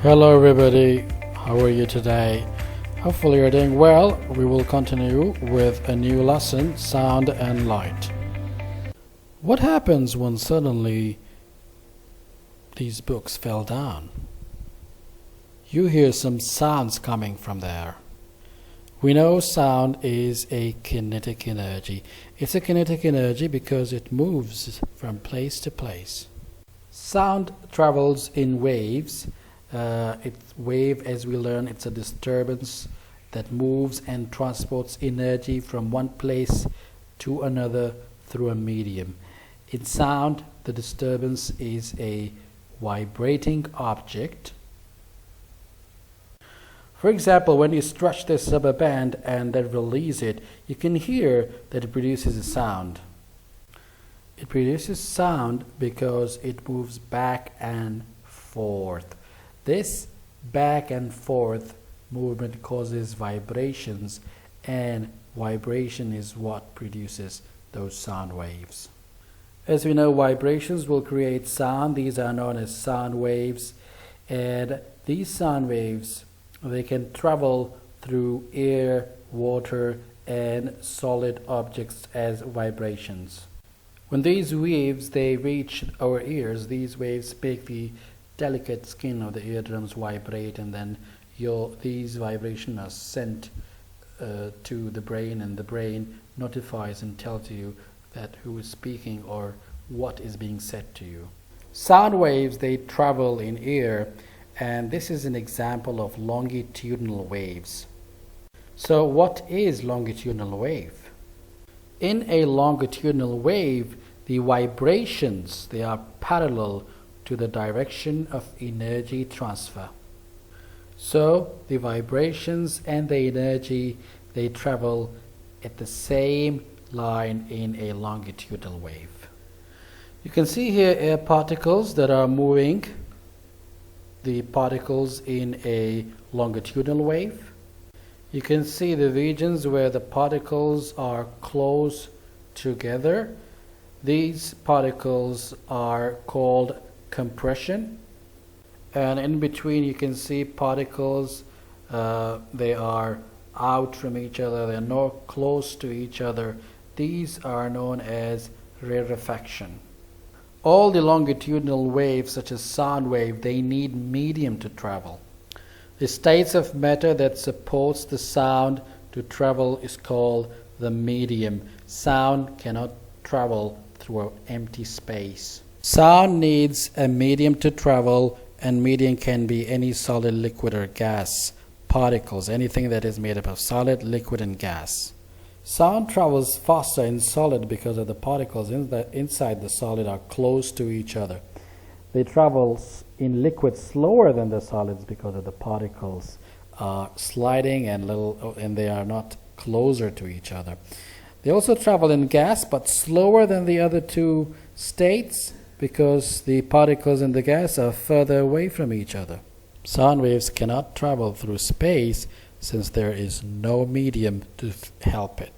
Hello everybody, how are you today? Hopefully you're doing well. We will continue with a new lesson, sound and light. What happens when suddenly these books fell down? You hear some sounds coming from there. We know sound is a kinetic energy. It's a kinetic energy because it moves from place to place. Sound travels in waves. Wave, as we learn, it's a disturbance that moves and transports energy from one place to another through a medium. In sound, the disturbance is a vibrating object. For example, when you stretch this rubber band and then release it, you can hear that it produces a sound. It produces sound because it moves back and forth. This back and forth movement causes vibrations, and vibration is what produces those sound waves. As we know, vibrations will create sound. These are known as sound waves, and these sound waves, they can travel through air, water, and solid objects as vibrations. When these waves they reach our ears, these waves make the delicate skin of the eardrums vibrate, and then these vibrations are sent to the brain, and the brain notifies and tells you that who is speaking or what is being said to you. Sound waves, they travel in air, and this is an example of longitudinal waves. So what is longitudinal wave? In a longitudinal wave, the vibrations, they are parallel to the direction of energy transfer. So the vibrations and the energy, they travel at the same line in a longitudinal wave. You can see here air particles that are moving, the particles in a longitudinal wave. You can see the regions where the particles are close together. These particles are called compression, and in between you can see particles, they are out from each other, they are not close to each other. These are known as rarefaction. All the longitudinal waves, such as sound wave, they need medium to travel. The states of matter that supports the sound to travel is called the medium. Sound cannot travel through an empty space. Sound needs a medium to travel, and medium can be any solid, liquid, or gas particles, anything that is made up of solid, liquid, and gas. Sound travels faster in solid because of the particles inside the solid are close to each other. They travel in liquid slower than the solids because of the particles are sliding and they are not closer to each other. They also travel in gas, but slower than the other two states, because the particles in the gas are further away from each other. Sound waves cannot travel through space since there is no medium to help it.